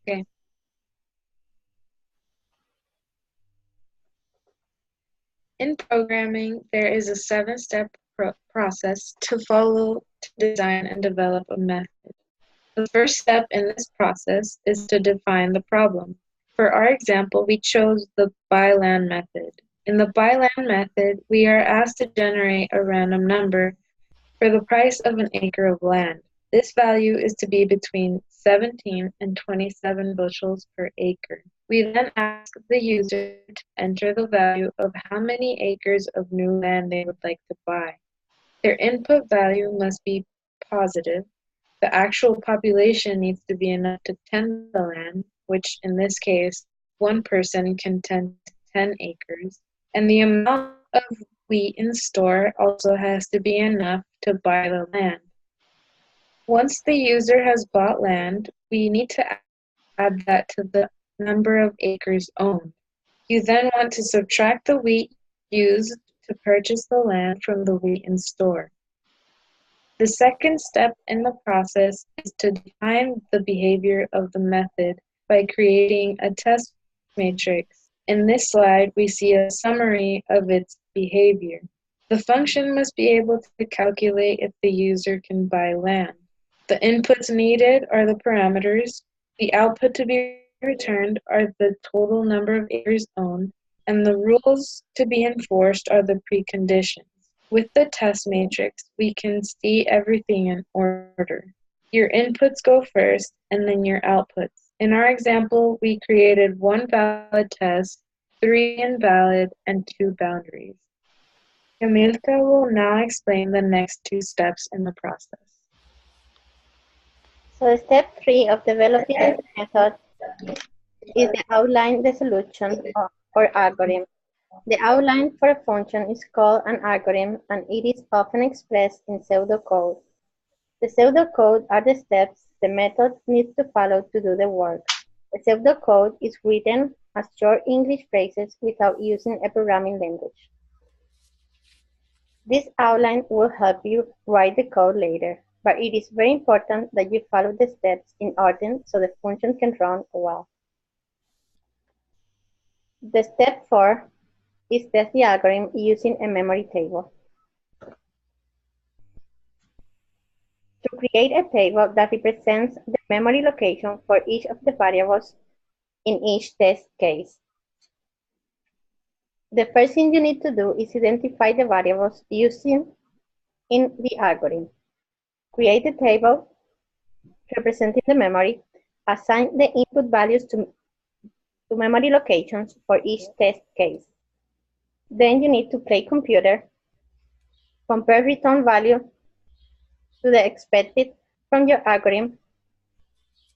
Okay. In programming, there is a 7-step process to follow to design and develop a method. The first step in this process is to define the problem. For our example, we chose the buy land method. In the buy land method, we are asked to generate a random number for the price of an acre of land. This value is to be between 17 and 27 bushels per acre. We then ask the user to enter the value of how many acres of new land they would like to buy. Their input value must be positive. The actual population needs to be enough to tend the land, which in this case, one person can tend 10 acres, and the amount of wheat in store also has to be enough to buy the land. Once the user has bought land, we need to add that to the number of acres owned. You then want to subtract the wheat used to purchase the land from the wheat in store. The second step in the process is to define the behavior of the method by creating a test matrix. In this slide, we see a summary of its behavior. The function must be able to calculate if the user can buy land. The inputs needed are the parameters. The output to be returned are the total number of acres owned, and the rules to be enforced are the preconditions. With the test matrix, we can see everything in order. Your inputs go first, and then your outputs. In our example, we created 1 valid test, 3 invalid, and 2 boundaries. Emilka will now explain the next 2 steps in the process. So step 3 of developing this method is the outline the solution or algorithm. The outline for a function is called an algorithm, and it is often expressed in pseudocode. The pseudocode are the steps the method needs to follow to do the work. The pseudocode is written as short English phrases without using a programming language. This outline will help you write the code later, but it is very important that you follow the steps in order so the function can run well. The step 4 is test the algorithm using a memory table. To create a table that represents the memory location for each of the variables in each test case. The first thing you need to do is identify the variables using in the algorithm. Create a table representing the memory, assign the input values to memory locations for each test case. Then you need to play computer, compare return value to the expected from your algorithm,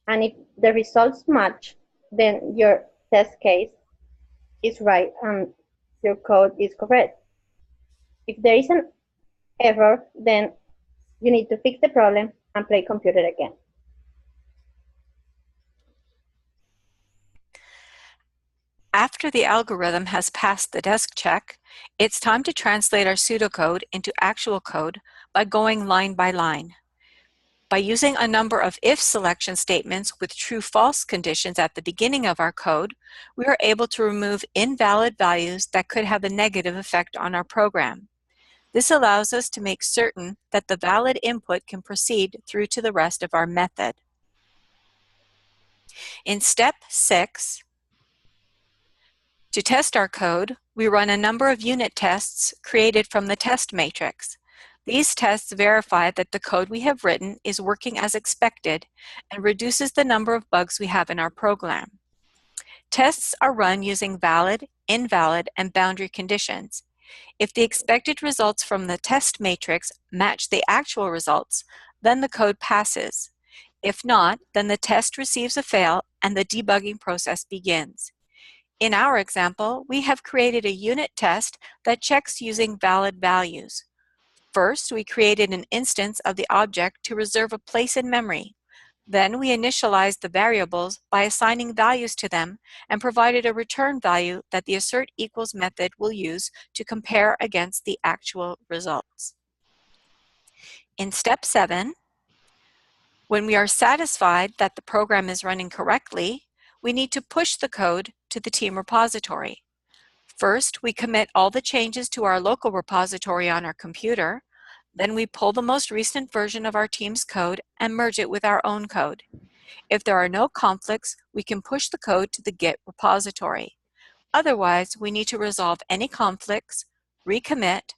and if the results match, then your test case is right and your code is correct. If there is an error, then you need to fix the problem and play computer again. After the algorithm has passed the desk check, it's time to translate our pseudocode into actual code by going line by line. By using a number of if selection statements with true-false conditions at the beginning of our code, we are able to remove invalid values that could have a negative effect on our program. This allows us to make certain that the valid input can proceed through to the rest of our method. In step 6, to test our code, we run a number of unit tests created from the test matrix. These tests verify that the code we have written is working as expected and reduces the number of bugs we have in our program. Tests are run using valid, invalid, and boundary conditions. If the expected results from the test matrix match the actual results, then the code passes. If not, then the test receives a fail and the debugging process begins. In our example, we have created a unit test that checks using valid values. First, we created an instance of the object to reserve a place in memory. Then we initialized the variables by assigning values to them and provided a return value that the assert equals method will use to compare against the actual results. In step 7, When we are satisfied that the program is running correctly, we need to push the code to the team repository. First, we commit all the changes to our local repository on our computer. Then we pull the most recent version of our team's code and merge it with our own code. If there are no conflicts, we can push the code to the Git repository. Otherwise, we need to resolve any conflicts, recommit,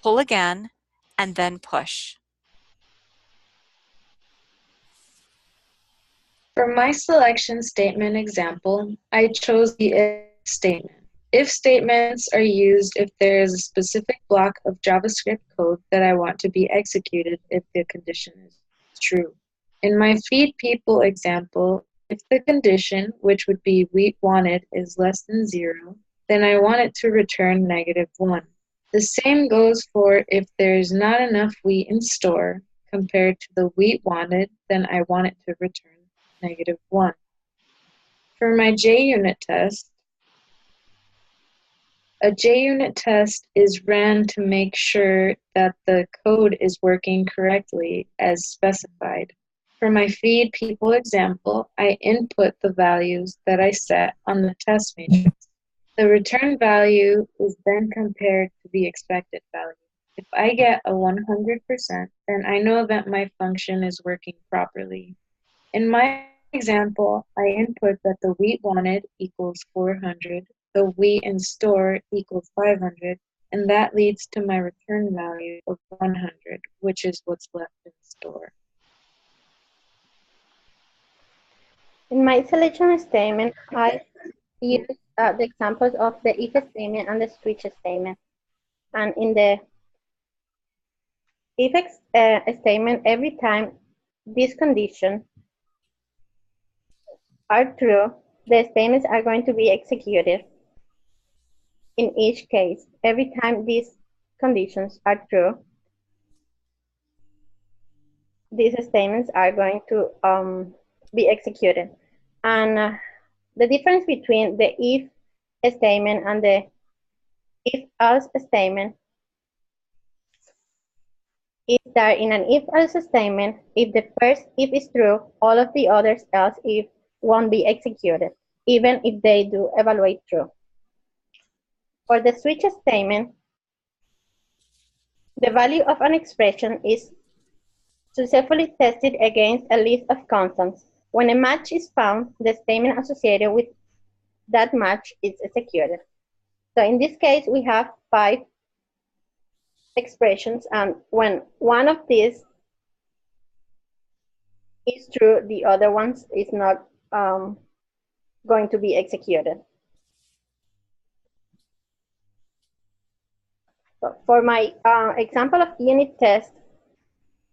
pull again, and then push. For my selection statement example, I chose the if statement. If statements are used if there is a specific block of JavaScript code that I want to be executed if the condition is true. In my feed people example, if the condition, which would be wheat wanted, is less than 0, then I want it to return -1. The same goes for if there is not enough wheat in store compared to the wheat wanted, then I want it to return -1. For my JUnit test, a JUnit test is ran to make sure that the code is working correctly as specified. For my feed people example, I input the values that I set on the test matrix. The return value is then compared to the expected value. If I get a 100%, then I know that my function is working properly. In my example, I input that the wheat wanted equals 400, the wheat in store equals 500, and that leads to my return value of 100, which is what's left in store. In my selection statement, I use the examples of the if statement and the switch statement. And in the if statement, every time these conditions are true, the statements are going to be executed. In each case, every time these conditions are true, these statements are going to be executed. And the difference between the if statement and the if-else statement is that in an if-else statement, if the first if is true, all of the others else if won't be executed, even if they do evaluate true. For the switch statement, the value of an expression is successfully tested against a list of constants. When a match is found, the statement associated with that match is executed. So in this case, we have 5 expressions, and when one of these is true, the other ones is not going to be executed. So for my example of unit test,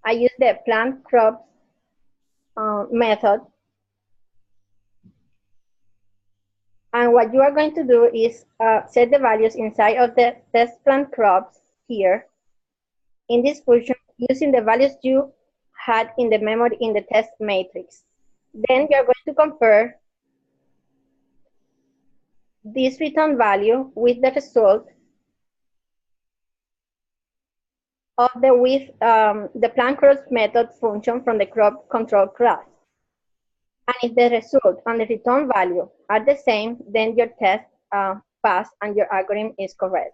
I use the plant crops method. And what you are going to do is set the values inside of the test plant crops here in this function using the values you had in the memory in the test matrix. Then you're going to compare this return value with the result of the with the plant crops method function from the crop control class. And if the result and the return value are the same, then your test passed and your algorithm is correct.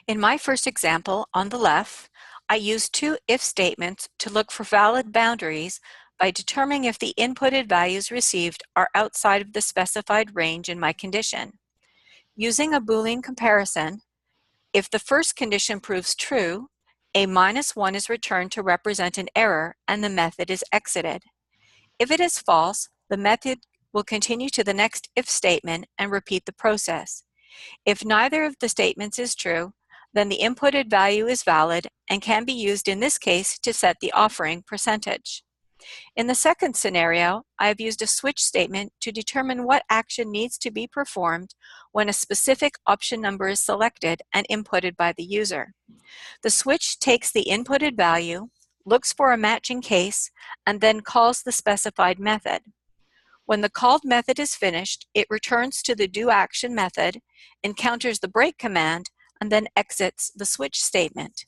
In my first example on the left, I used 2 if statements to look for valid boundaries by determining if the inputted values received are outside of the specified range in my condition. Using a Boolean comparison, if the first condition proves true, a -1 is returned to represent an error and the method is exited. If it is false, the method will continue to the next if statement and repeat the process. If neither of the statements is true, then the inputted value is valid and can be used in this case to set the offering percentage. In the second scenario, I have used a switch statement to determine what action needs to be performed when a specific option number is selected and inputted by the user. The switch takes the inputted value, looks for a matching case, and then calls the specified method. When the called method is finished, it returns to the doAction method, encounters the break command, and then exits the switch statement.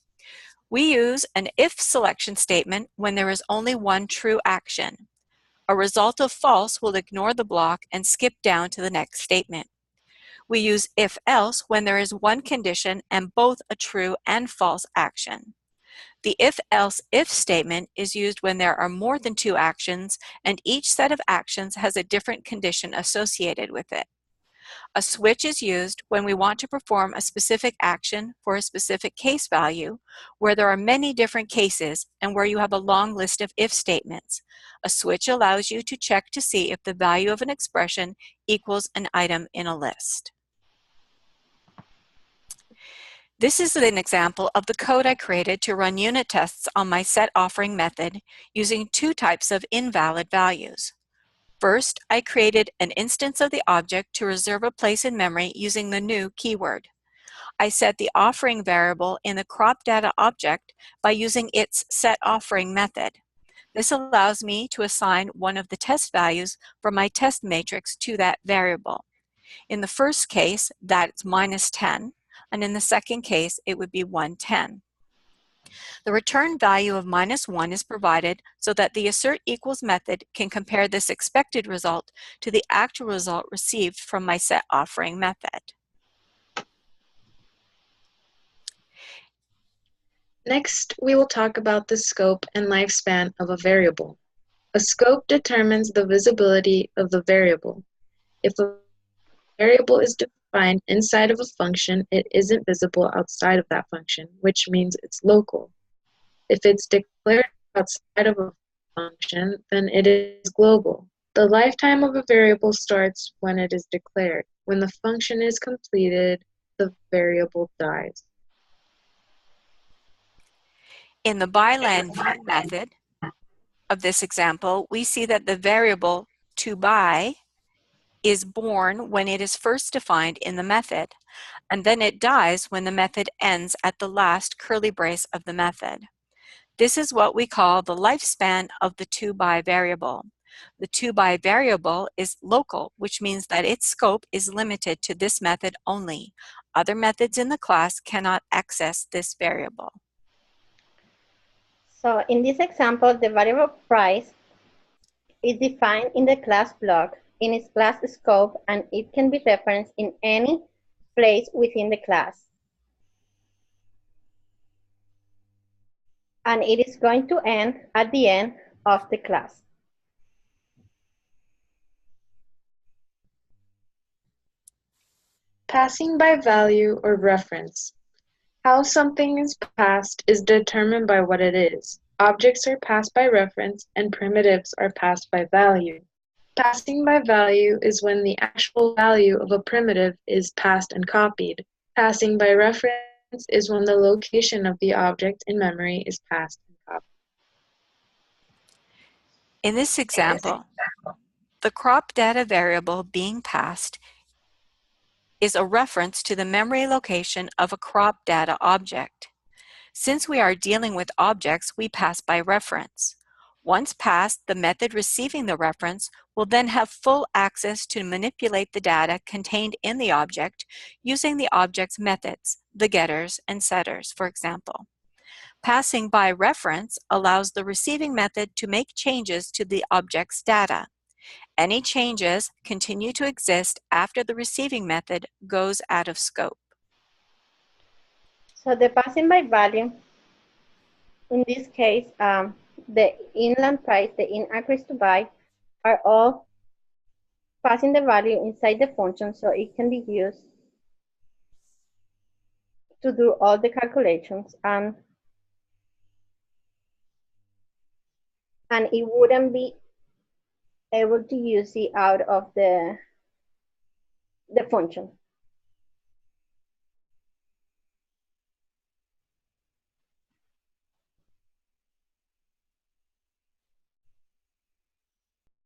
We use an if selection statement when there is only one true action. A result of false will ignore the block and skip down to the next statement. We use if-else when there is one condition and both a true and false action. The if-else-if statement is used when there are more than two actions and each set of actions has a different condition associated with it. A switch is used when we want to perform a specific action for a specific case value, where there are many different cases and where you have a long list of if statements. A switch allows you to check to see if the value of an expression equals an item in a list. This is an example of the code I created to run unit tests on my set offering method using two types of invalid values. First, I created an instance of the object to reserve a place in memory using the new keyword. I set the offering variable in the crop data object by using its setOffering method. This allows me to assign one of the test values from my test matrix to that variable. In the first case, that's -10, and in the second case, it would be 110. The return value of -1 is provided so that the assert equals method can compare this expected result to the actual result received from my set offering method. Next, we will talk about the scope and lifespan of a variable. A scope determines the visibility of the variable. If a variable is defined inside of a function, it isn't visible outside of that function, which means it's local. If it's declared outside of a function, then it is global. The lifetime of a variable starts when it is declared. When the function is completed, the variable dies. In the byland view method of this example, we see that the variable toBuy is born when it is first defined in the method, and then it dies when the method ends at the last curly brace of the method. This is what we call the lifespan of the toBuy variable. The toBuy variable is local, which means that its scope is limited to this method only. Other methods in the class cannot access this variable. So in this example, the variable price is defined in the class block in its class scope, and it can be referenced in any place within the class. And it is going to end at the end of the class. Passing by value or reference. How something is passed is determined by what it is. Objects are passed by reference and primitives are passed by value. Passing by value is when the actual value of a primitive is passed and copied. Passing by reference is when the location of the object in memory is passed and copied. In this example, the crop data variable being passed is a reference to the memory location of a crop data object. Since we are dealing with objects, we pass by reference. Once passed, the method receiving the reference will then have full access to manipulate the data contained in the object using the object's methods, the getters and setters, for example. Passing by reference allows the receiving method to make changes to the object's data. Any changes continue to exist after the receiving method goes out of scope. So the passing by value, in this case, the inland price, the in-accuracy to buy, are all passing the value inside the function, so it can be used to do all the calculations, and it wouldn't be able to use it out of the function.